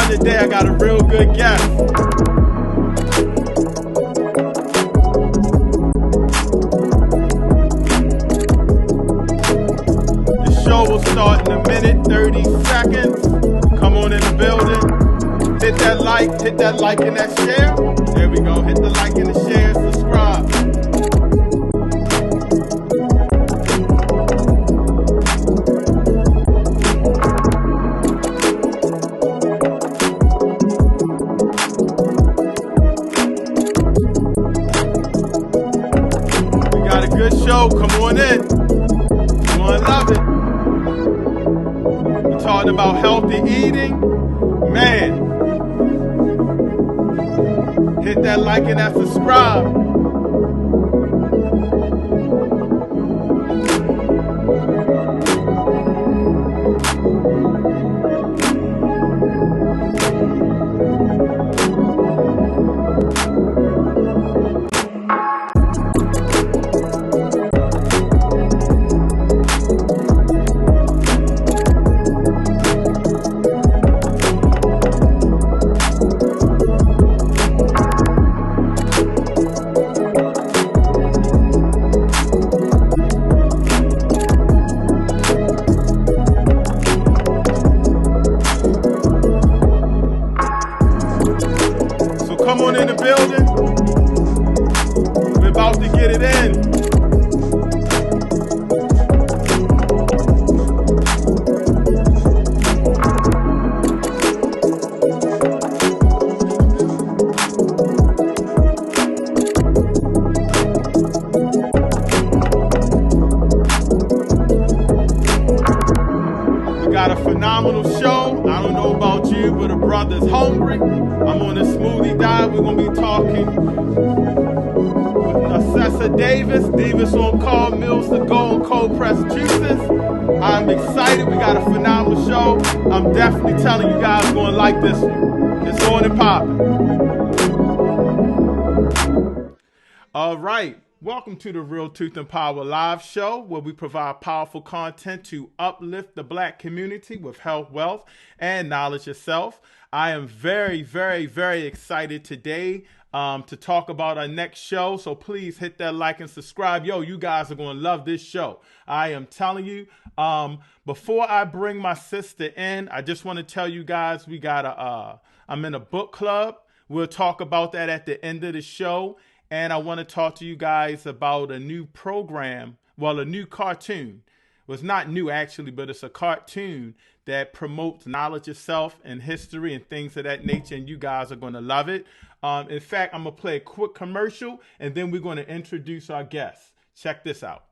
on today. I got a real good guest. The show will start in a minute, 30 seconds. Come on in the building. Hit that like and that share. There we go. Hit the like and the share. Subscribe. Good show. Come on in. Come on, love it. We're talking about healthy eating. Man, hit that like and that subscribe. Narcessa Davis, DIVAS on Call, Mills to Go, and cold pressed juices. I'm excited. We got a phenomenal show. I'm definitely telling you guys going to like this one. It's on and popping. All right. Welcome to the Real Truth and Power live show, where we provide powerful content to uplift the Black community with health, wealth, and knowledge itself. I am very, very, very excited today to talk about our next show. So please hit that like and subscribe. Yo, you guys are going to love this show. I am telling you. Before I bring my sister in, I just want to tell you guys we got I'm in a book club. We'll talk about that at the end of the show. And I want to talk to you guys about a new program, well, a new cartoon. Well, it's not new actually, but it's a cartoon that promotes knowledge of self and history and things of that nature, and you guys are going to love it. In fact, I'm going to play a quick commercial, and then we're going to introduce our guests. Check this out.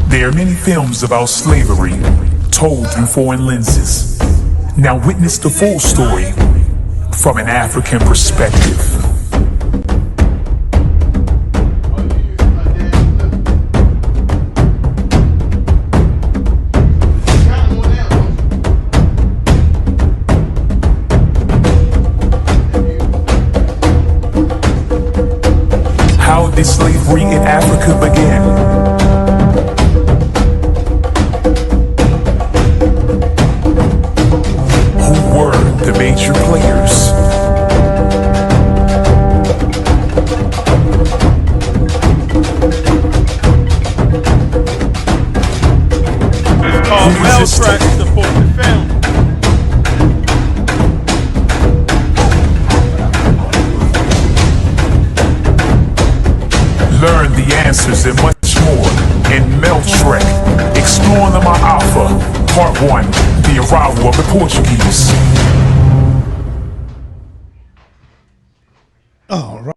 There are many films about slavery told through foreign lenses. Now witness the full story from an African perspective. How did slavery in Africa begin? The major players. It's called Well Track to support the film. Learn the answers and much more in Meltrek, Exploring the Ma'afa, Part 1, The Arrival of the Portuguese. All right.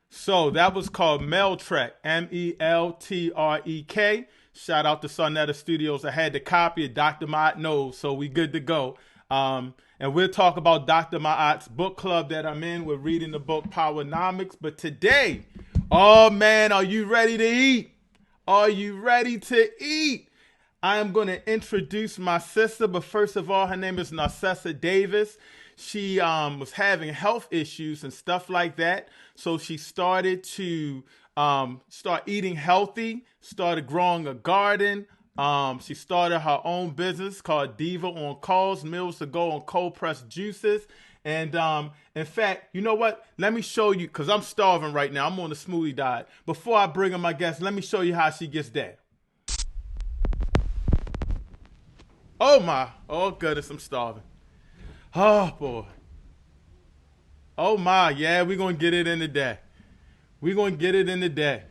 So that was called Meltrek, Meltrek. Shout out to Sonetta Studios. I had the copy of Dr. Ma'at knows, so we good to go. And we'll talk about Dr. Ma'at's book club that I'm in. We're reading the book Powernomics. But today, Oh man, are you ready to eat? Are you ready to eat? I am going to introduce my sister, but first of all, her name is Narcessa Davis. She was having health issues and stuff like that, so she started to start eating healthy, started growing a garden. She started her own business called DIVAS on Calls, meals to go on cold pressed juices. And in fact, you know what? Let me show you, because I'm starving right now. I'm on a smoothie diet. Before I bring in my guest, let me show you how she gets there. Oh my, oh goodness, I'm starving. Oh boy. Oh my, yeah, we're gonna get it in today. We're gonna get it in today.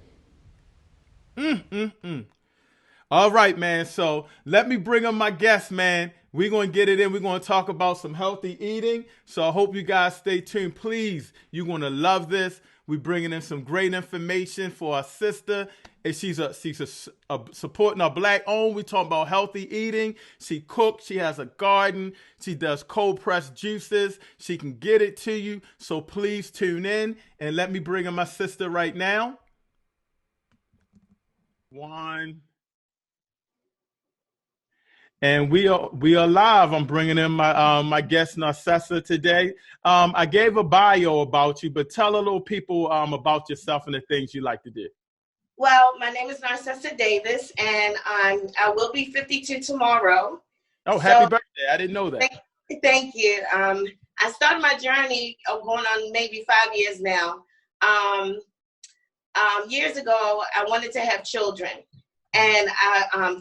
All right, man. So let me bring on my guest, man. We're going to get it in. We're going to talk about some healthy eating. So I hope you guys stay tuned. Please, you're going to love this. We're bringing in some great information for our sister. And she's supporting our black owned. We talking about healthy eating. She cooks. She has a garden. She does cold pressed juices. She can get it to you. So please tune in and let me bring in my sister right now. One. And we are live. I'm bringing in my guest Narcessa today. I gave a bio about you, but tell a little people about yourself and the things you like to do. Well, my name is Narcessa Davis, and I will be 52 tomorrow. Oh, happy birthday! I didn't know that. Thank you. I started my journey going on maybe 5 years now. Years ago, I wanted to have children. And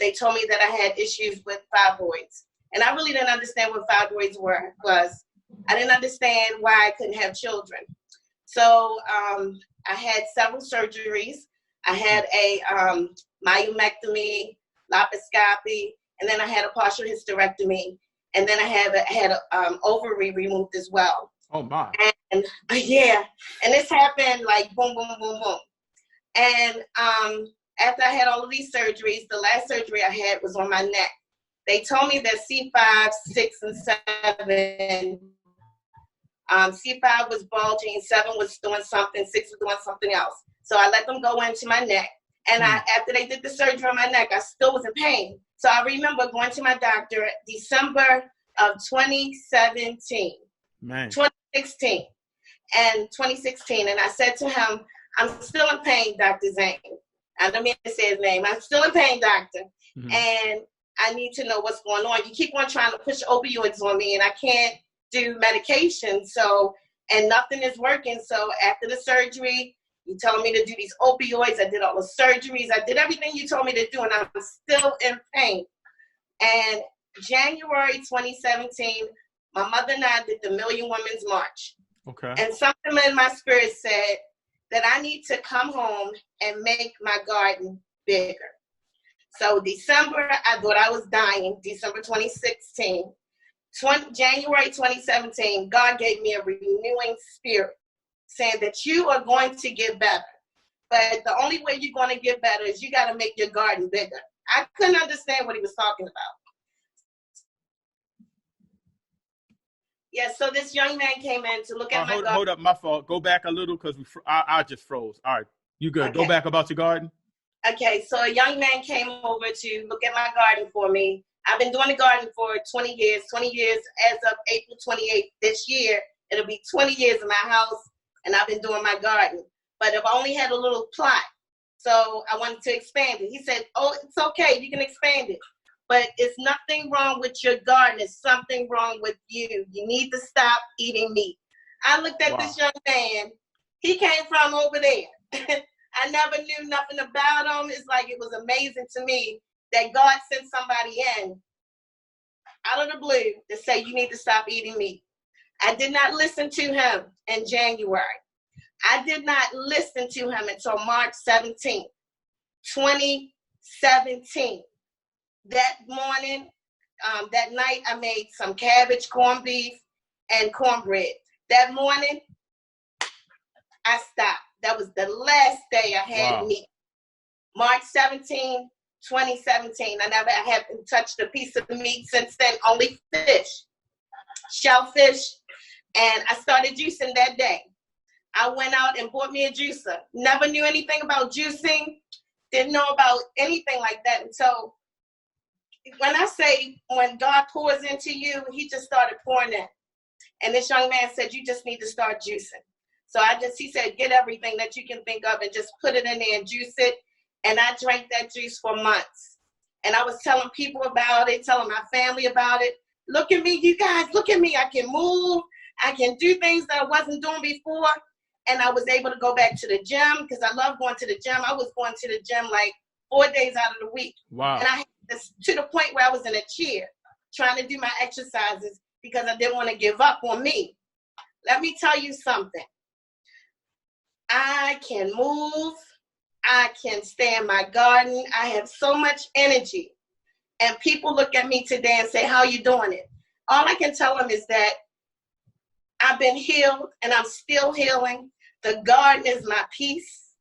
they told me that I had issues with fibroids. And I really didn't understand what fibroids were, because I didn't understand why I couldn't have children. So I had several surgeries. I had a myomectomy, laparoscopy, and then I had a partial hysterectomy. And then I had a ovary removed as well. Oh, my. And yeah, and this happened like boom, boom, boom, boom. And after I had all of these surgeries, the last surgery I had was on my neck. They told me that C5, 6, and 7, C5 was bulging, 7 was doing something, 6 was doing something else. So I let them go into my neck. And after they did the surgery on my neck, I still was in pain. So I remember going to my doctor December of 2017, Man. 2016, and 2016. And I said to him, I'm still in pain, Dr. Zane. I don't mean to say his name. I'm still in pain, doctor. Mm-hmm. And I need to know what's going on. You keep on trying to push opioids on me, and I can't do medication. So, and nothing is working. So after the surgery, you told me to do these opioids. I did all the surgeries. I did everything you told me to do, and I'm still in pain. And January 2017, my mother and I did the Million Women's March. Okay. And something in my spirit said that I need to come home and make my garden bigger. So December, I thought I was dying. December 2016. January 2017, God gave me a renewing spirit, saying that you are going to get better. But the only way you're going to get better is you got to make your garden bigger. I couldn't understand what he was talking about. Yeah, so this young man came in to look at my garden. Hold up, my fault. Go back a little, because I just froze. All right, you good. Okay. Go back about your garden. Okay, so a young man came over to look at my garden for me. I've been doing the garden for 20 years as of April 28th this year. It'll be 20 years in my house, and I've been doing my garden. But I've only had a little plot, so I wanted to expand it. He said, oh, it's okay, you can expand it. But it's nothing wrong with your garden. It's something wrong with you. You need to stop eating meat. I looked at this young man. He came from over there. I never knew nothing about him. It's like it was amazing to me that God sent somebody in out of the blue to say you need to stop eating meat. I did not listen to him in January. I did not listen to him until March 17th, 2017. That morning, that night, I made some cabbage, corned beef, and cornbread. That morning, I stopped. That was the last day I had meat. March 17, 2017. I haven't touched a piece of meat since then, only fish, shellfish, and I started juicing that day. I went out and bought me a juicer. Never knew anything about juicing. Didn't know about anything like that until when I say when God pours into you, he just started pouring in. And this young man said, you just need to start juicing. So he said, get everything that you can think of and just put it in there and juice it. And I drank that juice for months. And I was telling people about it, telling my family about it. Look at me, you guys, look at me. I can move. I can do things that I wasn't doing before. And I was able to go back to the gym because I love going to the gym. I was going to the gym like 4 days out of the week. Wow. And I had this to the point where I was in a chair trying to do my exercises because I didn't want to give up on me. Let me tell you something. I can move. I can stay in my garden. I have so much energy. And people look at me today and say, how are you doing it? All I can tell them is that I've been healed and I'm still healing. The garden is my peace.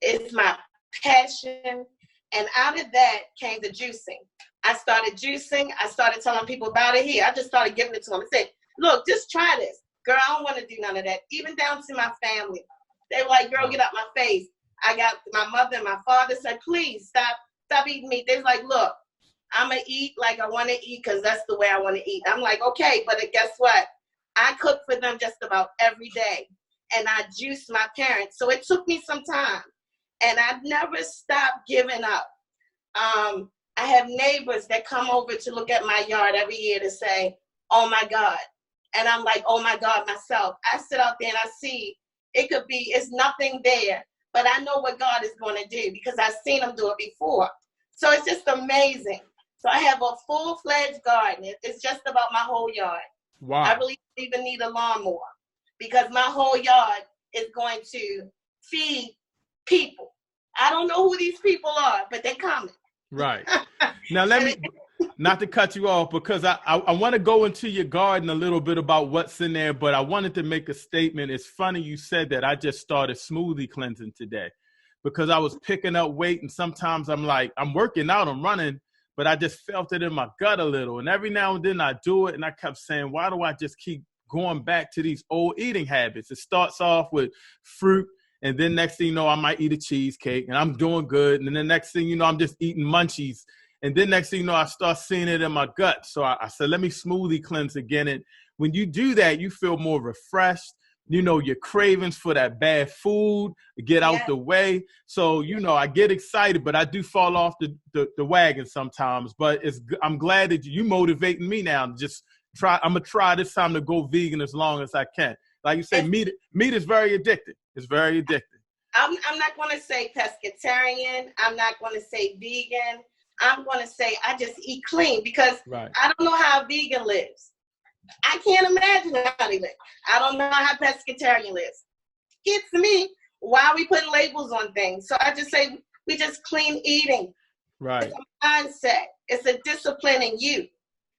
It's my passion. And out of that came the juicing. I started juicing. I started telling people about it here. I just started giving it to them. I said, look, just try this. Girl, I don't want to do none of that. Even down to my family. They were like, girl, get out my face. I got my mother and my father said, please stop eating meat. They was like, look, I'm going to eat like I want to eat because that's the way I want to eat. I'm like, okay, but guess what? I cook for them just about every day. And I juice my parents. So it took me some time. And I never stopped giving up. I have neighbors that come over to look at my yard every year to say, oh my God. And I'm like, oh my God, myself. I sit out there and I see it's nothing there, but I know what God is going to do because I've seen him do it before. So it's just amazing. So I have a full-fledged garden. It's just about my whole yard. Wow. I really don't even need a lawnmower because my whole yard is going to feed people. I don't know who these people are, but they're coming. Right. Now, let me, not to cut you off, because I want to go into your garden a little bit about what's in there, but I wanted to make a statement. It's funny you said that. I just started smoothie cleansing today because I was picking up weight, and sometimes I'm like, I'm working out, I'm running, but I just felt it in my gut a little. And every now and then I do it, and I kept saying, why do I just keep going back to these old eating habits? It starts off with fruit, and then next thing you know, I might eat a cheesecake, and I'm doing good. And then the next thing you know, I'm just eating munchies. And then next thing you know, I start seeing it in my gut. So I said, let me smoothie cleanse again. And when you do that, you feel more refreshed. You know, your cravings for that bad food get out the way. So, you know, I get excited, but I do fall off the wagon sometimes. But I'm glad that you motivating me now to just try. I'm going to try this time to go vegan as long as I can. Like you said, meat is very addictive. It's very addictive. I'm not going to say pescatarian. I'm not going to say vegan. I'm going to say I just eat clean because I don't know how a vegan lives. I can't imagine how they live. I don't know how pescatarian lives. It's me. Why are we putting labels on things? So I just say we just clean eating. Right. It's a mindset. It's a discipline in you.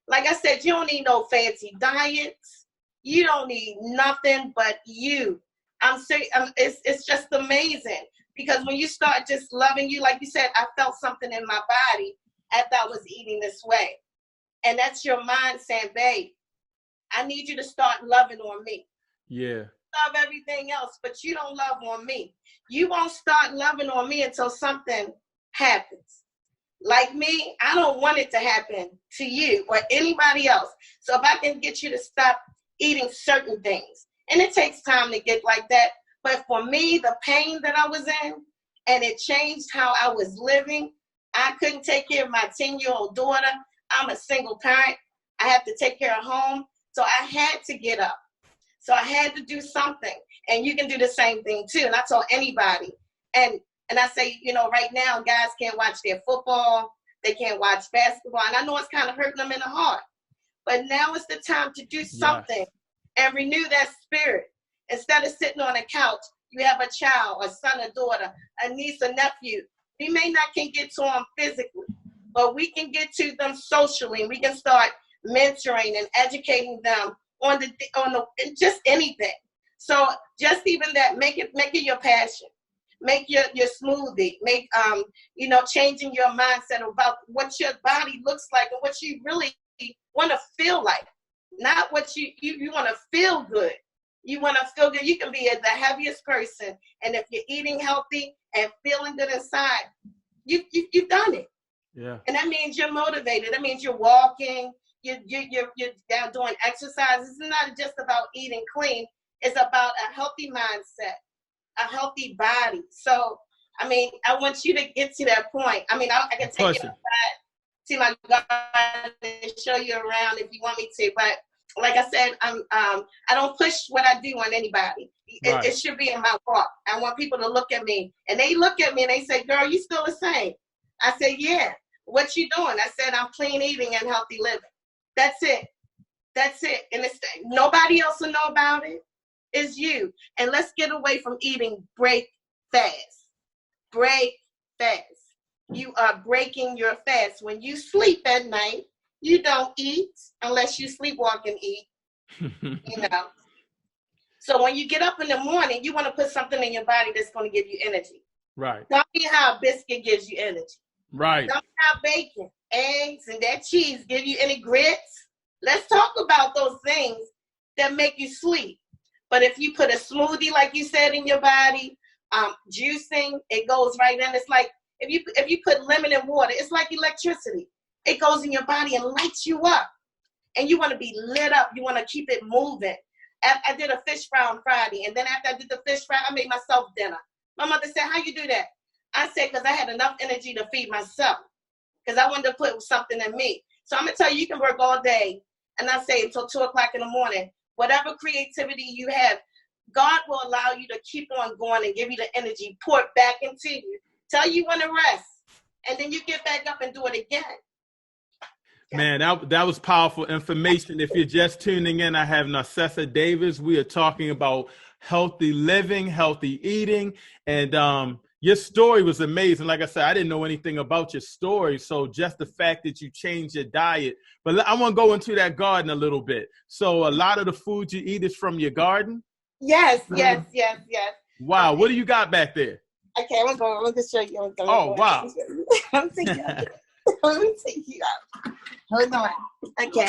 Like I said, you don't need no fancy diets. You don't need nothing but you. I'm serious. It's just amazing because when you start just loving you, like you said, I felt something in my body after I was eating this way. And that's your mind saying, babe, I need you to start loving on me. Yeah. Love everything else, but you don't love on me. You won't start loving on me until something happens. Like me, I don't want it to happen to you or anybody else. So if I can get you to stop eating certain things, and it takes time to get like that, but for me, the pain that I was in, and it changed how I was living. I couldn't take care of my 10-year-old daughter. I'm a single parent. I have to take care of home. So I had to get up. So I had to do something. And you can do the same thing too. And I tell anybody. And I say, you know, right now, guys can't watch their football. They can't watch basketball. And I know it's kind of hurting them in the heart. But now is the time to do something and renew that spirit. Instead of sitting on a couch, you have a child, a son, a daughter, a niece, a nephew. We may not can get to them physically, but we can get to them socially. And we can start mentoring and educating them on the just anything. So just even that, make it your passion. Make your smoothie. Make changing your mindset about what your body looks like and what you really want to feel like. Not what you want to feel good. You want to feel good. You can be the heaviest person, and if you're eating healthy and feeling good inside, you've done it. Yeah. And that means you're motivated. That means you're walking. You're down doing exercises. It's not just about eating clean. It's about a healthy mindset, a healthy body. So, I mean, I want you to get to that point. I mean, I can take you outside, see my garden, and show you around if you want me to. But like I said, I don't push what I do on anybody. It should be in my walk. I want people to look at me, and they look at me and they say, "Girl, you still the same." I say, "Yeah." What you doing? I said, "I'm clean eating and healthy living." That's it. That's it. And it's nobody else will know about it. It's you. And let's get away from eating break fast. Break fast. You are breaking your fast. When you sleep at night, you don't eat unless you sleepwalk and eat. You know. So when you get up in the morning, you want to put something in your body that's going to give you energy. Right. Tell me how a biscuit gives you energy. Right. Tell me how bacon, eggs, and that cheese give you any grits. Let's talk about those things that make you sleep. But if you put a smoothie, like you said, in your body, juicing, it goes right in. It's like if you put lemon in water, it's like electricity. It goes in your body and lights you up. And you want to be lit up. You want to keep it moving. I did a fish fry on Friday. And then after I did the fish fry, I made myself dinner. My mother said, "How you do that?" I said, "Because I had enough energy to feed myself. Because I wanted to put something in me." So I'm going to tell you, you can work all day. And I say until 2 o'clock in the morning. Whatever creativity you have, God will allow you to keep on going and give you the energy, pour it back into you. Tell you when to rest. And then you get back up and do it again. Man, that was powerful information. If you're just tuning in, I have Narcessa Davis. We are talking about healthy living, healthy eating, and your story was amazing. Like I said, I didn't know anything about your story, so just the fact that you changed your diet. But I want to go into that garden a little bit. So a lot of the food you eat is from your garden? Yes. Wow, what do you got back there? Okay, I'm going to show you. Wow. Let me take you out. Hold on. Okay.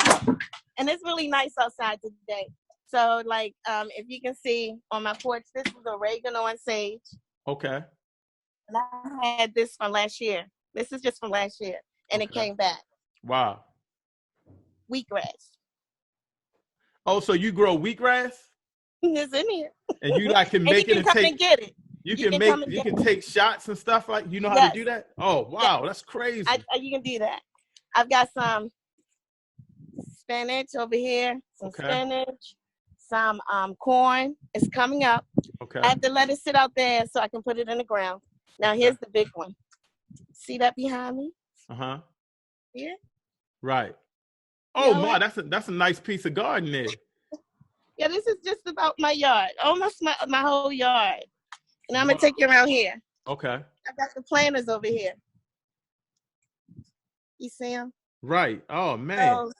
And it's really nice outside today. So, like, if you can see on my porch, this is oregano and sage. Okay. And I had this from last year. This is just from last year. And it came back. Wow. Wheatgrass. Oh, so you grow wheatgrass? It's in here. And you like can make it and come and get it. You can take shots and stuff like you know how to do that? Oh, wow, that's crazy. You can do that. I've got some spinach over here, some spinach, some corn. It's coming up. Okay. I have to let it sit out there so I can put it in the ground. Now here's the big one. See that behind me? Uh-huh. Yeah. Right. Oh my, that's a nice piece of garden there. Yeah, this is just about my yard, almost my whole yard. And I'm gonna take you around here. Okay. I got the planters over here. You see them? Right. Oh man.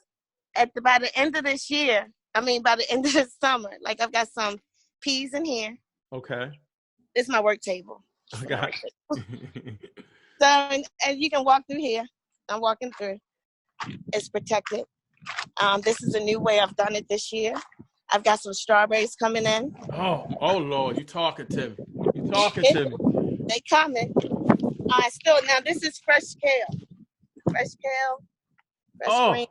So by the end of this year, by the end of the summer, like I've got some peas in here. Okay. This is my work table. I got it. So and you can walk through here. I'm walking through. It's protected. This is a new way I've done it this year. I've got some strawberries coming in. Oh Lord, you talking to me. You talking to me. They coming. Now this is fresh kale. Fresh green.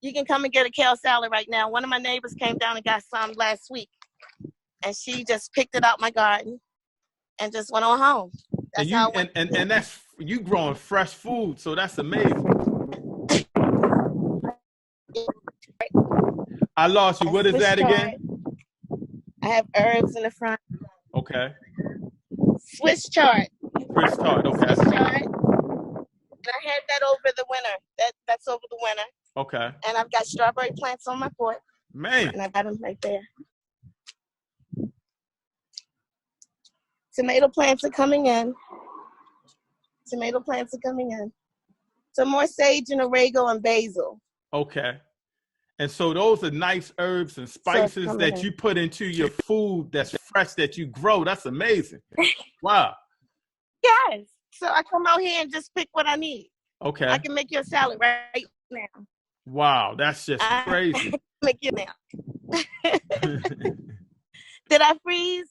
You can come and get a kale salad right now. One of my neighbors came down and got some last week. And she just picked it out my garden and just went on home. That's and that's you growing fresh food, so that's amazing. I lost you. What is that again? I have herbs in the front. Okay. Swiss chard. Swiss chard, okay. Swiss chard. And I had that over the winter. That's over the winter. Okay. And I've got strawberry plants on my porch. Man. And I got them right there. Tomato plants are coming in. Some more sage and oregano and basil. Okay. And so those are nice herbs and spices that you put into your food that's fresh that you grow. That's amazing. Wow. Yes. So I come out here and just pick what I need. Okay. I can make you a salad right now. Wow. That's just crazy. Make it now. Did I freeze?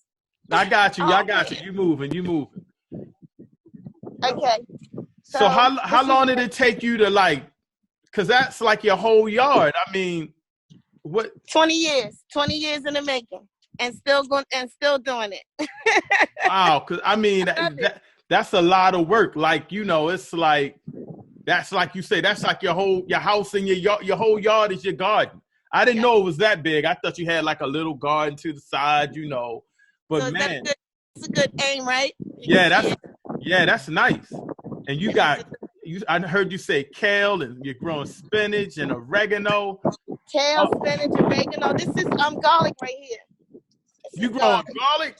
I got you. Oh, I got you. You moving. You moving. okay. So how long did it take you to like? Because that's like your whole yard. I mean, what? 20 years. 20 years in the making, and still doing it. Wow. Because I mean, that's a lot of work. Like, you know, it's like that's like you say. That's like your house and your whole yard is your garden. I didn't know it was that big. I thought you had like a little garden to the side, you know. But So man, that's a good aim, right? that's nice. And I heard you say kale, and you're growing spinach and oregano. Kale, spinach, oregano. This is garlic right here. You growing garlic?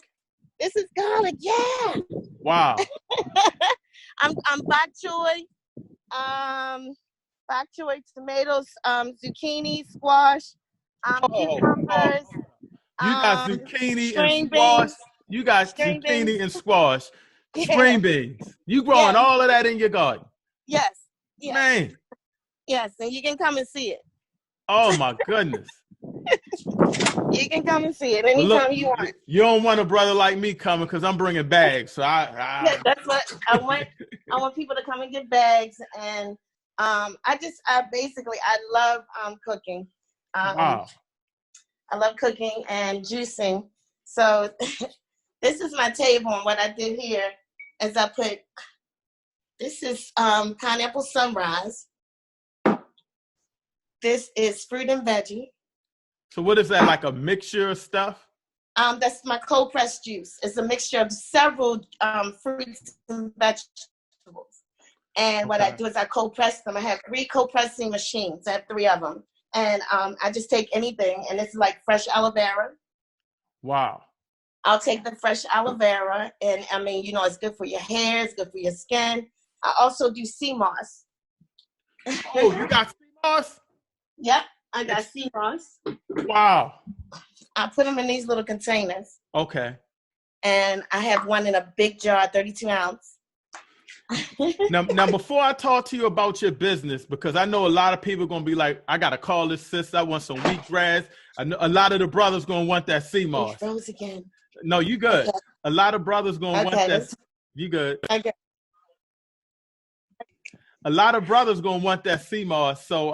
This is garlic, yeah. Wow. I'm bok choy, tomatoes, zucchini, squash, cucumbers. You got zucchini and squash. Beans. You got zucchini beans. And squash. Yeah. String beans. You growing all of that in your garden? Yes. Man. Yes, and you can come and see it. Oh my goodness. You can come and see it anytime you want. You don't want a brother like me coming because I'm bringing bags. So yeah, that's what I want. I want people to come and get bags, and I love cooking. Wow. I love cooking and juicing. So this is my table, and what I did here is this is pineapple sunrise. This is fruit and veggie. So what is that, like a mixture of stuff? That's my cold pressed juice. It's a mixture of several fruits and vegetables. And what I do is I cold press them. I have 3 cold pressing machines. I have 3 of them. And I just take anything, and it's like fresh aloe vera. Wow. I'll take the fresh aloe vera, and I mean, you know, it's good for your hair, it's good for your skin. I also do sea moss. Oh, you got sea moss? Yep, I got sea moss. Wow. I put them in these little containers. Okay. And I have one in a big jar, 32 ounce. now, before I talk to you about your business, because I know a lot of people are going to be like, I got to call this sis. I want some wheatgrass. I know a lot of the brothers going to want that sea moss. It froze again. No, you good. Okay. A lot of brothers going to want that. You good. Okay. A lot of brothers going to want that sea moss. So,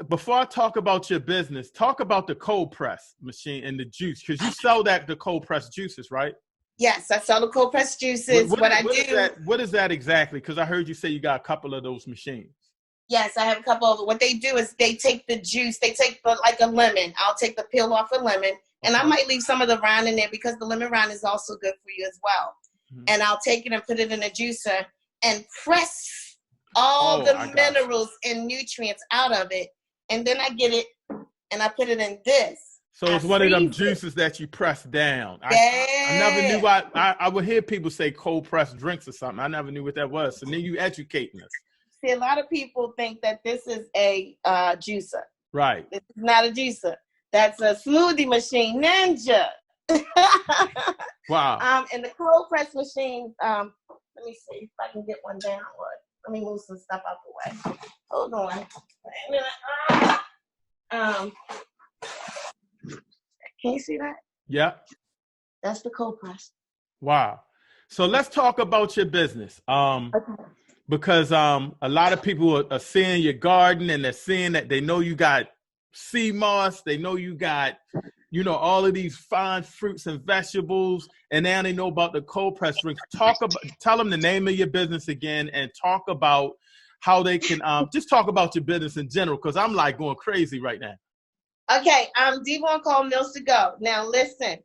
before I talk about your business, talk about the cold press machine and the juice, because you sell the cold press juices, right? Yes, I sell the cold press juices. What is that exactly? Because I heard you say you got a couple of those machines. Yes, I have a couple of them. What they do is they take the juice, like a lemon. I'll take the peel off a lemon, and I might leave some of the rind in there because the lemon rind is also good for you as well. Mm-hmm. And I'll take it and put it in a juicer and press all the minerals and nutrients out of it. And then I get it and I put it in this. So it's one of them juices that you press down. I never knew I would hear people say cold pressed drinks or something. I never knew what that was. So then you educating us. See, a lot of people think that this is a juicer. Right. This is not a juicer. That's a smoothie machine, Ninja. Wow. And the cold press machine, let me see if I can get one down. Let me move some stuff out the way. Hold on. Can you see that? Yeah. That's the cold press. Wow. So let's talk about your business. Because a lot of people are seeing your garden, and they're seeing that they know you got sea moss, they know you got, you know, all of these fine fruits and vegetables, and now they know about the cold press drinks. Tell them the name of your business again, and talk about how they can just talk about your business in general, because I'm like going crazy right now. Okay, Diva on Call, Meals to Go. Now listen,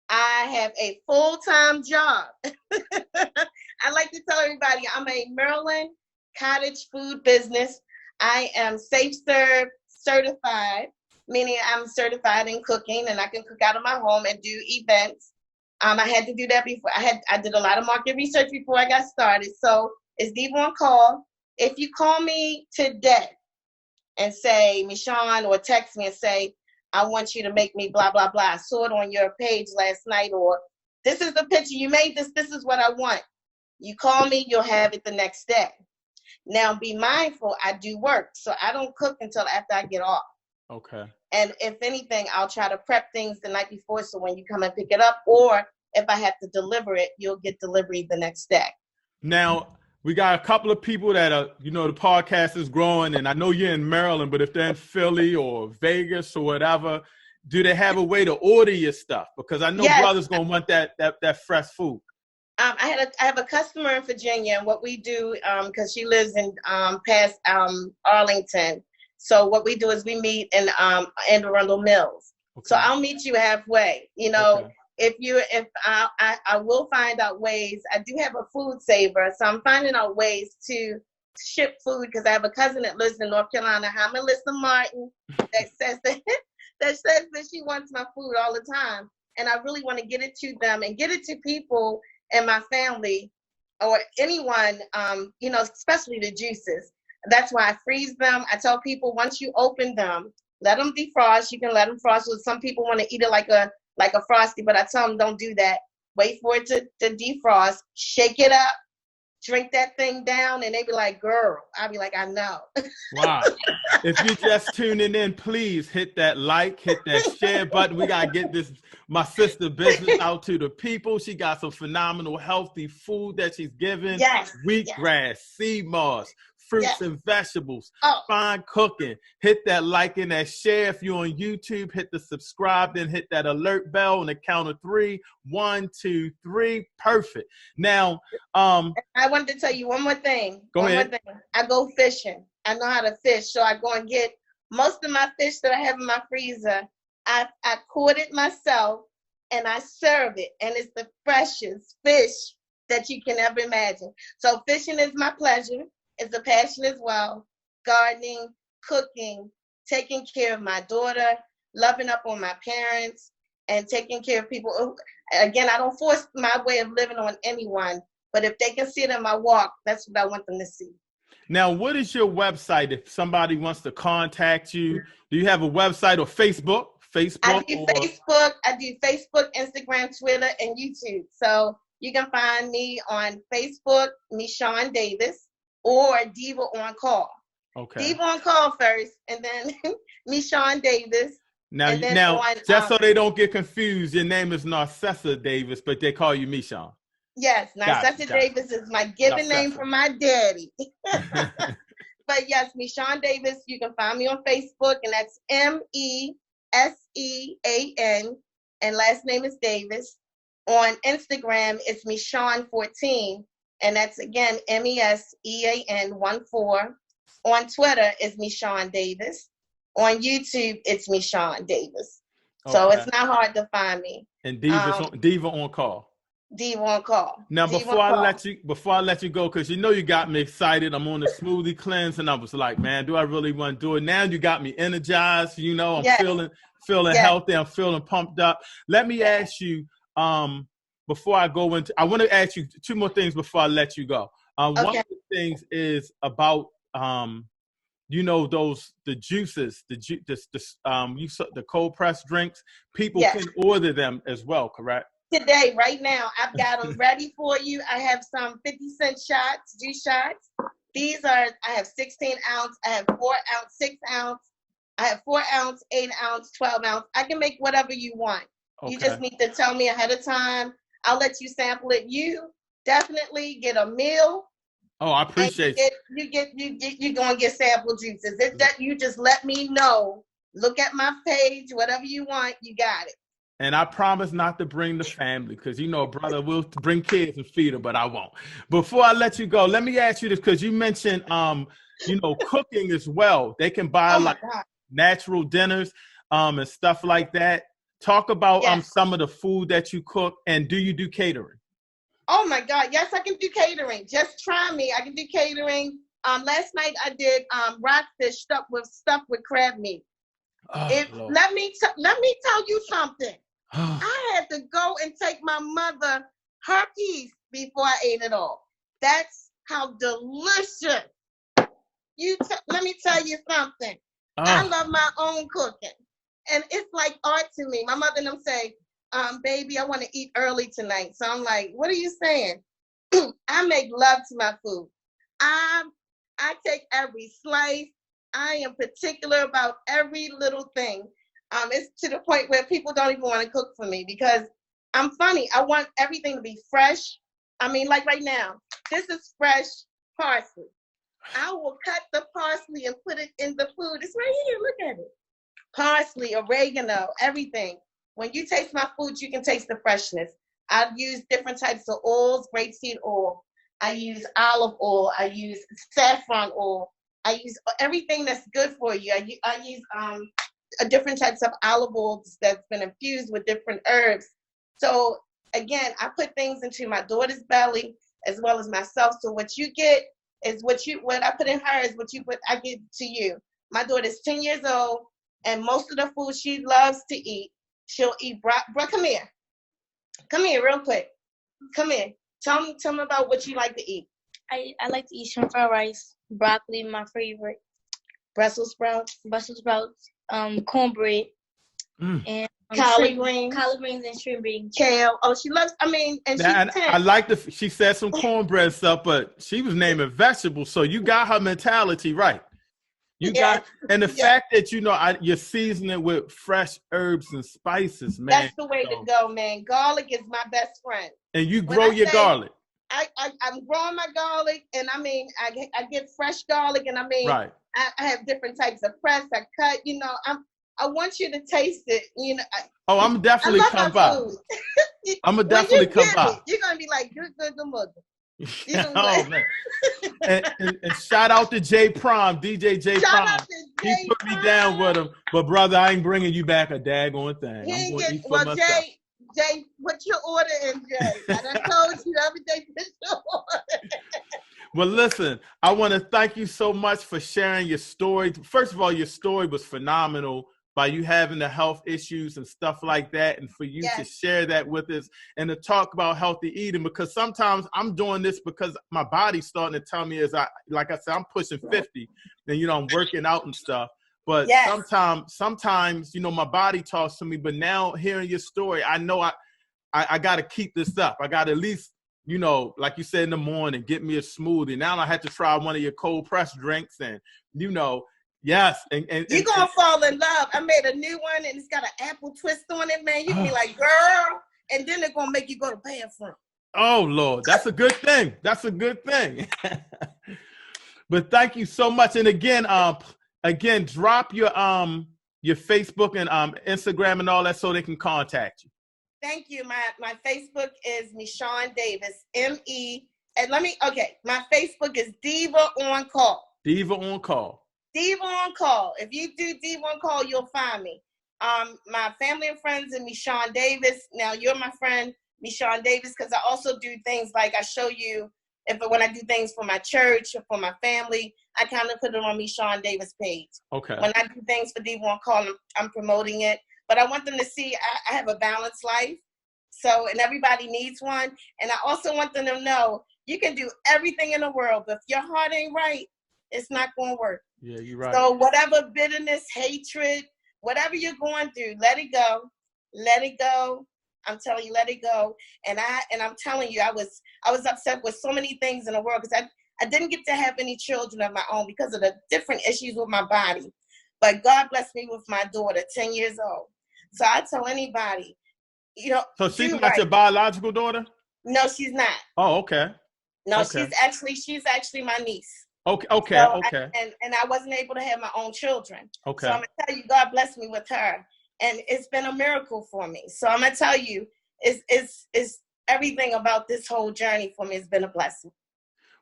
I have a full-time job. I like to tell everybody I'm a Maryland cottage food business. I am Safe Serve certified, meaning I'm certified in cooking, and I can cook out of my home and do events. I had to do that before. I did a lot of market research before I got started. So it's Diva on Call. If you call me today and say, Mesean, or text me and say, I want you to make me blah, blah, blah. I saw it on your page last night, or this is the picture you made, this is what I want. You call me, you'll have it the next day. Now be mindful, I do work, so I don't cook until after I get off. Okay. And if anything, I'll try to prep things the night before, so when you come and pick it up, or if I have to deliver it, you'll get delivery the next day. Now, we got a couple of people that are, the podcast is growing, and I know you're in Maryland, but if they're in Philly or Vegas or whatever, do they have a way to order your stuff? Because I know brothers going to want that fresh food. I have a customer in Virginia, and what we do, because she lives in past Arlington, so what we do is we meet in Arundel Mills. Okay. So I'll meet you halfway. Okay. If I will find out ways. I do have a food saver, so I'm finding out ways to ship food, because I have a cousin that lives in North Carolina, Melissa Martin, that says that she wants my food all the time, and I really want to get it to them and get it to people in my family or anyone, especially the juices. That's why I freeze them. I tell people, once you open them, let them defrost. You can let them frost. So some people want to eat it like a Frosty, but I tell them don't do that. Wait for it to defrost. Shake it up. Drink that thing down, and they be like, girl. I be like, I know. Wow. If you're just tuning in, please hit that like, hit that share button. We got to get my sister business out to the people. She got some phenomenal, healthy food that she's giving. Yes. Wheatgrass, sea moss, fruits and vegetables, fine cooking. Hit that like and that share. If you're on YouTube, hit the subscribe, then hit that alert bell on the count of 3. 1, 2, 3. Perfect. Now, I wanted to tell you one more thing. Go ahead. More thing. I go fishing. I know how to fish, so I go and get most of my fish that I have in my freezer. I caught it myself, and I serve it, and it's the freshest fish that you can ever imagine. So fishing is my pleasure. It's a passion as well. Gardening, cooking, taking care of my daughter, loving up on my parents, and taking care of people. Again, I don't force my way of living on anyone, but if they can see it in my walk, that's what I want them to see. Now, what is your website if somebody wants to contact you? Do you have a website or Facebook? I do Facebook, Instagram, Twitter, and YouTube. So you can find me on Facebook, Mesean Davis, or Diva on Call. Okay. Diva on Call first, and then Mesean Davis. Now, so they don't get confused, your name is Narcessa Davis, but they call you Mesean. Yes, Narcessa Davis is my given name from my daddy. But yes, Mesean Davis, you can find me on Facebook, and that's Mesean, and last name is Davis. On Instagram, it's Mesean14, and that's again Mesean 14. On Twitter, it's Mesean Davis. On YouTube, it's Mesean Davis. Okay. So it's not hard to find me. And Diva on Call. Diva on Call. Now, before I let you go, because you got me excited. I'm on the smoothie cleanse, and I was like, man, do I really want to do it? Now you got me energized. I'm feeling healthy. I'm feeling pumped up. Let me ask you, before I go into, I want to ask you 2 more things before I let you go. One of the things is about, the juices, the cold pressed drinks. People can order them as well, correct? Today, right now, I've got them ready for you. I have some 50-cent shots, juice shots. I have 16 ounce, I have 4 ounce, 6 ounce, I have 4 ounce, 8 ounce, 12 ounce. I can make whatever you want. Okay. You just need to tell me ahead of time. I'll let you sample it. You definitely get a meal. Oh, I appreciate it. You're going to get sample juices. It's that you just let me know. Look at my page, whatever you want, you got it. And I promise not to bring the family, because brother will bring kids and feed them, but I won't. Before I let you go, let me ask you this, because you mentioned, cooking as well. They can buy natural dinners and stuff like that. Talk about some of the food that you cook, and do you do catering? Oh my God, yes, I can do catering. Just try me. I can do catering. Last night I did rockfish stuffed with crab meat. Let me tell you something. I had to go and take my mother her piece before I ate it all. That's how delicious. Let me tell you something. I love my own cooking, and it's like art to me. My mother and them say, baby, I want to eat early tonight. So I'm like, what are you saying? I make love to my food. I take every slice. I am particular about every little thing. It's to the point where people don't even want to cook for me because I'm funny. I want everything to be fresh. I mean, like right now, this is fresh parsley. I will cut the parsley and put it in the food. It's right here. Look at it. Parsley, oregano, everything. When you taste my food, you can taste the freshness. I use different types of oils, grapeseed oil. I use olive oil. I use saffron oil. I use everything that's good for you. I use different types of olive oils that's been infused with different herbs. So again, I put things into my daughter's belly as well as myself. So what you get is what I put in her is what I give to you. My daughter's 10 years old, and most of the food she loves to eat, she'll eat. Bro, come here. Come here real quick. Come here. Tell me about what you like to eat. I like to eat shrimp fried rice, broccoli, my favorite. Brussels sprouts, Cornbread, and collard greens and shrimp beans. Kale. Oh, she loves. I mean, and I like she said some cornbread stuff, but she was naming vegetables, so you got her mentality right. You got, and the fact that you're seasoning with fresh herbs and spices, man. That's the way to go, man. Garlic is my best friend. And you grow your garlic. I'm growing my garlic, and I mean, I get fresh garlic, and I mean, right. I have different types of press. I cut, I want you to taste it, I'm definitely come by. I'm gonna definitely come by. You're gonna be like, good mother. Man. and shout out to J Prime, DJ J Prime. He put me down with him, but brother, I ain't bringing you back a daggone thing. I'm going to eat for myself. Jay, put your order in, Jay. I done told you every day, put your order. Well, listen, I want to thank you so much for sharing your story. First of all, your story was phenomenal by you having the health issues and stuff like that, and for you to share that with us and to talk about healthy eating, because sometimes I'm doing this because my body's starting to tell me like I said, I'm pushing 50 and, I'm working out and stuff. But sometimes, my body talks to me, but now hearing your story, I know I got to keep this up. I got to at least, like you said in the morning, get me a smoothie. Now I had to try one of your cold pressed drinks and, yes. And you're going to fall in love. I made a new one and it's got an apple twist on it, man. You can be like, girl, and then they're going to make you go to the bathroom. Oh, Lord, that's a good thing. That's a good thing. But thank you so much. And again, drop your Facebook and Instagram and all that so they can contact you. Thank you. My Facebook is Mesean Davis, and my Facebook is Diva on Call. Diva on Call. Diva on Call. If you do Diva on Call, you'll find me. My family and friends are Mesean Davis. Now you're my friend, Mesean Davis, because I also do things like I show you when I do things for my church or for my family, I kind of put it on Mesean Davis page. Okay. When I do things for Diva on Call, I'm promoting it. But I want them to see I have a balanced life. So, and everybody needs one. And I also want them to know you can do everything in the world, but if your heart ain't right, it's not going to work. Yeah, you're right. So whatever bitterness, hatred, whatever you're going through, let it go. Let it go. I'm telling you, let it go. And I'm telling you, I was upset with so many things in the world because I didn't get to have any children of my own because of the different issues with my body. But God blessed me with my daughter, 10 years old. So I tell anybody, So she's not your biological daughter? No, she's not. Oh, okay. No, okay. She's actually my niece. Okay. And I wasn't able to have my own children. Okay. So I'm gonna tell you, God blessed me with her, and it's been a miracle for me. So I'm gonna tell you, it's everything about this whole journey for me has been a blessing.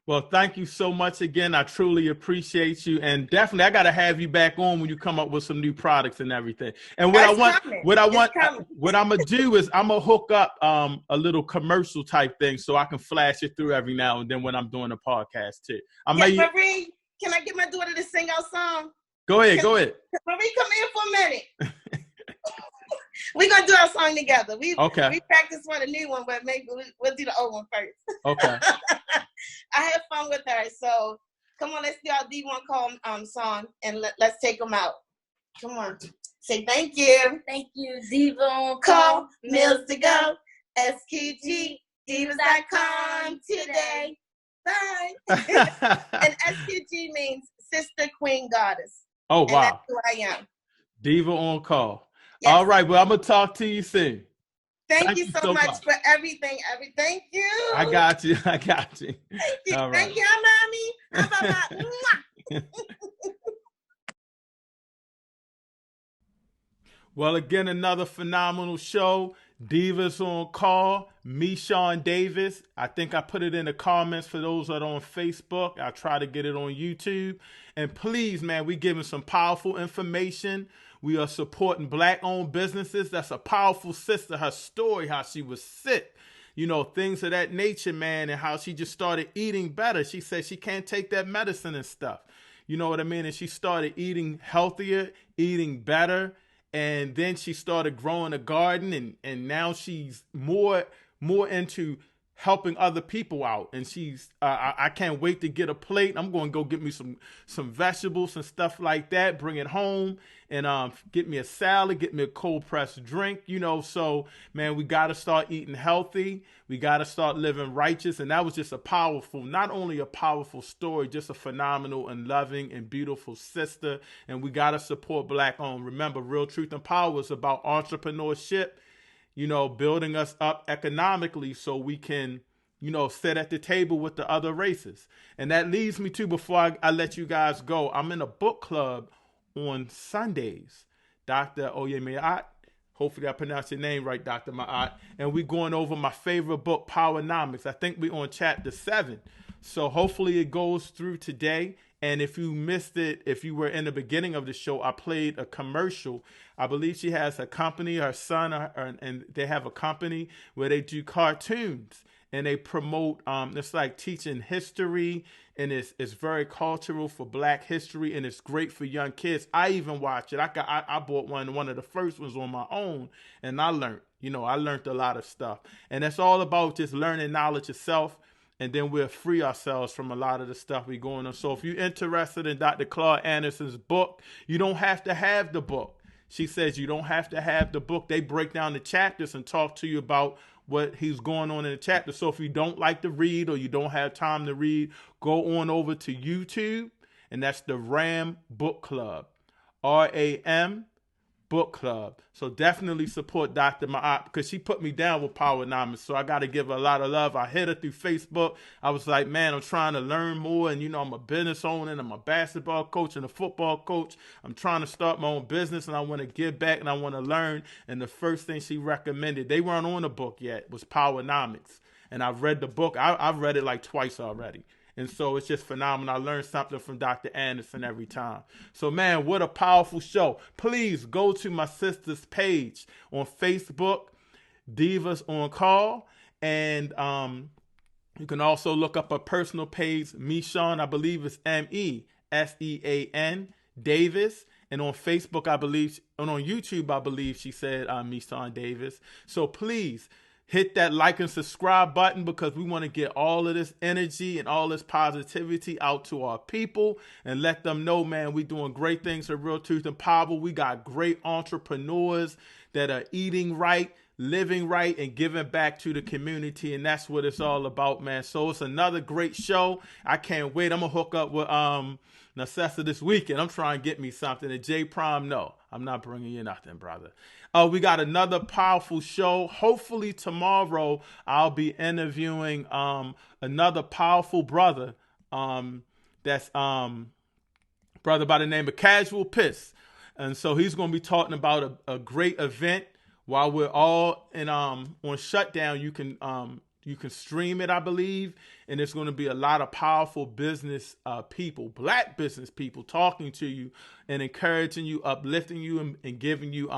Well, thank you so much again. I truly appreciate you, and definitely I got to have you back on when you come up with some new products and everything. And what I'm gonna do is I'm gonna hook up a little commercial type thing so I can flash it through every now and then when I'm doing a podcast too. Marie, can I get my daughter to sing our song? Go ahead. Marie, come here for a minute. We're gonna do our song together. We practiced a new one, but maybe we'll do the old one first. Okay. I had fun with her, so come on, let's do our D1 Call song and let's take them out. Come on, say thank you. Thank you, Diva on Call, meals to go, SQG, divas.com today. Bye. And SQG means Sister Queen Goddess. Oh wow, and that's who I am. Diva on Call. Yes. All right. Well, I'm going to talk to you soon. Thank you so much for everything. Thank you. I got you. I got you. Thank you. All right. Thank you, mommy. How about that? Well, again, another phenomenal show. Divas on Call, Mesean Davis. I think I put it in the comments for those that are on Facebook. I'll try to get it on YouTube. And please, man, we giving some powerful information. We are supporting Black-owned businesses. That's a powerful sister. Her story, how she was sick, things of that nature, man, and how she just started eating better. She said she can't take that medicine and stuff. You know what I mean? And she started eating healthier, eating better. And then she started growing a garden, and now she's more into helping other people out. And she's I can't wait to get a plate. I'm going to go get me some vegetables and stuff like that, bring it home, and get me a salad, get me a cold pressed drink, So, man, we got to start eating healthy. We got to start living righteous. And that was just not only a powerful story, just a phenomenal and loving and beautiful sister. And we got to support Black-owned. Remember, Real Truth and Power is about entrepreneurship, building us up economically so we can, sit at the table with the other races. And that leads me to, before I let you guys go, I'm in a book club on Sundays. Dr. Oyemiat, hopefully I pronounced your name right, Dr. Ma'at. And we're going over my favorite book, Powernomics. I think we're on chapter 7. So hopefully it goes through today. And if you missed it, if you were in the beginning of the show, I played a commercial. I believe she has a company, her son, and they have a company where they do cartoons and they promote, it's like teaching history, and it's very cultural for Black history, and it's great for young kids. I even watch it. I bought one of the first ones on my own, and I learned a lot of stuff. And it's all about just learning knowledge yourself. And then we'll free ourselves from a lot of the stuff we're going on. So if you're interested in Dr. Claude Anderson's book, you don't have to have the book. She says you don't have to have the book. They break down the chapters and talk to you about what he's going on in the chapter. So if you don't like to read or you don't have time to read, go on over to YouTube, and that's the RAM Book Club, RAM Book Club. So definitely support Dr. Ma'at, because she put me down with Powernomics. So I got to give her a lot of love. I hit her through Facebook. I was like, man, I'm trying to learn more. And, I'm a business owner, and I'm a basketball coach and a football coach. I'm trying to start my own business, and I want to give back, and I want to learn. And the first thing she recommended, they weren't on the book yet, was Powernomics. And I've read the book. I've read it like twice already. And so it's just phenomenal. I learned something from Dr. Anderson every time. So, man, what a powerful show. Please go to my sister's page on Facebook, Divas on Call. And you can also look up a personal page, Mesean, I believe it's Mesean Davis. And on Facebook, I believe, and on YouTube, I believe she said Mesean Davis. So please, hit that like and subscribe button, because we want to get all of this energy and all this positivity out to our people and let them know, man, we're doing great things at Real Truth and Power. We got great entrepreneurs that are eating right, living right, and giving back to the community. And that's what it's all about, man. So it's another great show. I can't wait. I'm going to hook up with Narcessa this weekend. I'm trying to get me something. And J Prime, no, I'm not bringing you nothing, brother. We got another powerful show. Hopefully tomorrow I'll be interviewing another powerful brother. That's brother by the name of Casual Piss. And so he's going to be talking about a great event while we're all in on shutdown. You can stream it, I believe, and there's going to be a lot of powerful business people, Black business people, talking to you and encouraging you, uplifting you, and giving you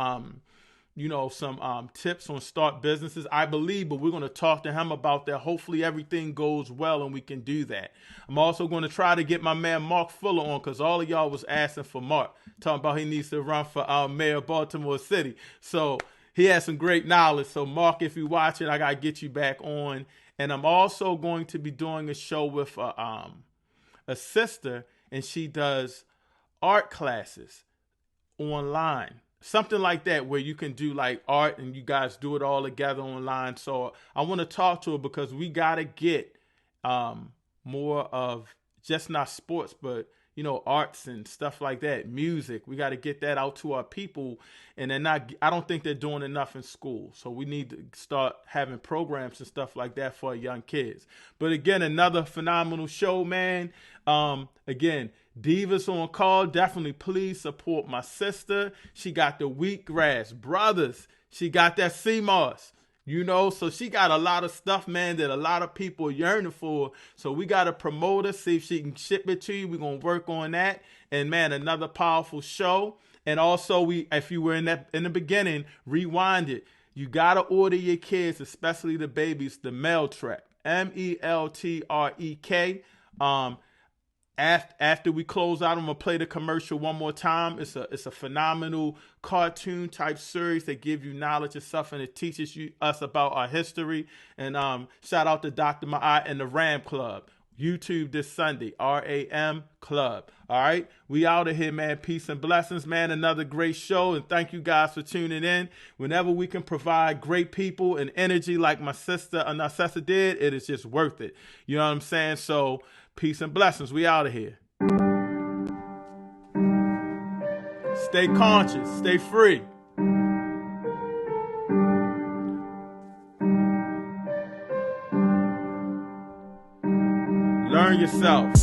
some tips on start businesses, I believe. But we're going to talk to him about that. Hopefully everything goes well and we can do that. I'm also going to try to get my man Mark Fuller on, because all of y'all was asking for Mark, talking about he needs to run for mayor of Baltimore City. So he has some great knowledge. So Mark, if you watch it, I got to get you back on. And I'm also going to be doing a show with a sister, and she does art classes online. Something like that, where you can do like art and you guys do it all together online. So I want to talk to her, because we got to get more of just not sports, but arts and stuff like that, music. We got to get that out to our people. And I don't think they're doing enough in school. So we need to start having programs and stuff like that for young kids. But again, another phenomenal show, man. Again, Divas on Call. Definitely please support my sister. She got the Wheatgrass Brothers. She got that CMOS. So she got a lot of stuff, man, that a lot of people are yearning for. So we got to promote her, see if she can ship it to you. We're going to work on that. And, man, another powerful show. And also, if you were in the beginning, rewind it. You got to order your kids, especially the babies, the Meltrek, Meltrek. After we close out, I'm gonna play the commercial one more time. It's a phenomenal cartoon type series that give you knowledge of stuff and it teaches us about our history. And shout out to Dr. Ma'at and the Ram Club. YouTube this Sunday, RAM Club. All right, we out of here, man. Peace and blessings, man. Another great show, and thank you guys for tuning in. Whenever we can provide great people and energy like my sister Narcessa did, it is just worth it. You know what I'm saying? So peace and blessings. We out of here. Stay conscious. Stay free. Learn yourself.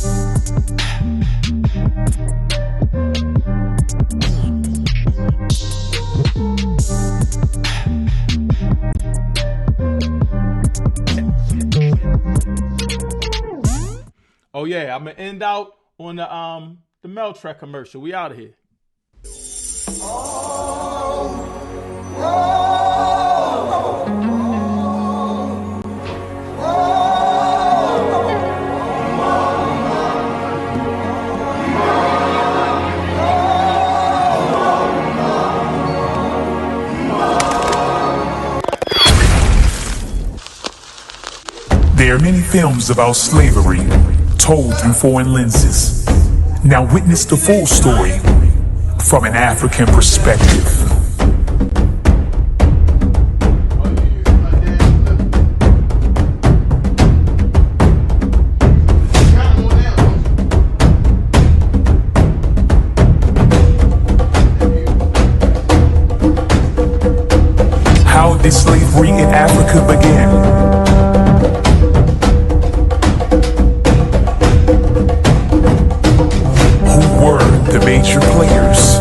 Oh yeah, I'm gonna end out on the Meltrek commercial. We out of here. There are many films about slavery told through foreign lenses. Now witness the full story from an African perspective. How did slavery in Africa begin? The major players.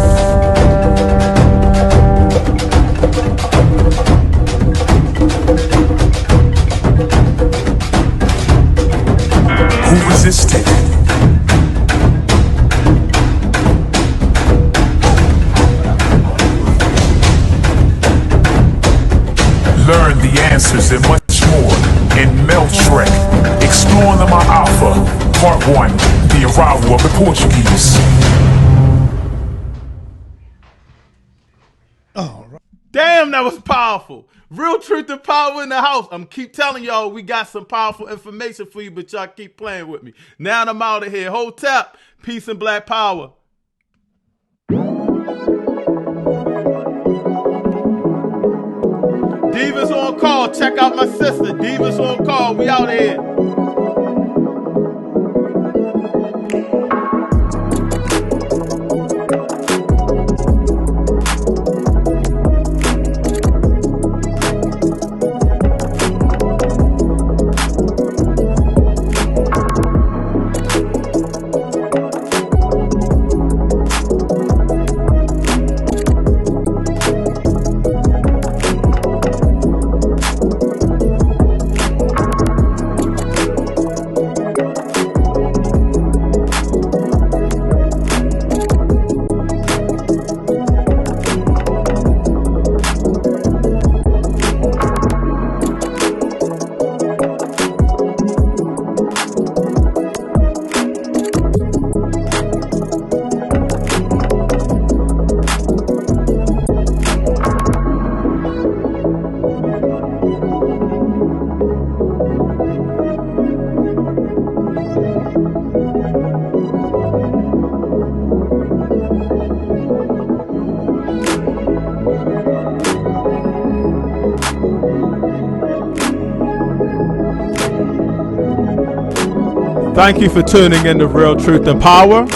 Who resisted? Learn the answers and much more in Meltrek, Exploring the Ma'afa, Part 1, The Arrival of the Portuguese. Damn, that was powerful. Real truth and power in the house. I'm keep telling y'all we got some powerful information for you, but y'all keep playing with me. Now I'm out of here. Hotep, peace and black power. Divas on Call. Check out my sister. Divas on Call. We out of here. Thank you for tuning in to Real Truth and Power.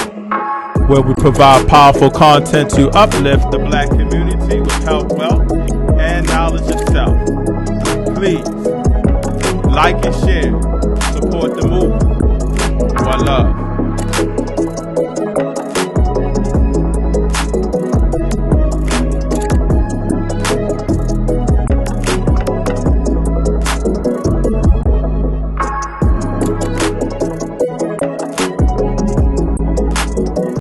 where we provide powerful content to uplift the Black community with health, wealth, and knowledge of self. Please like and share, support the movement.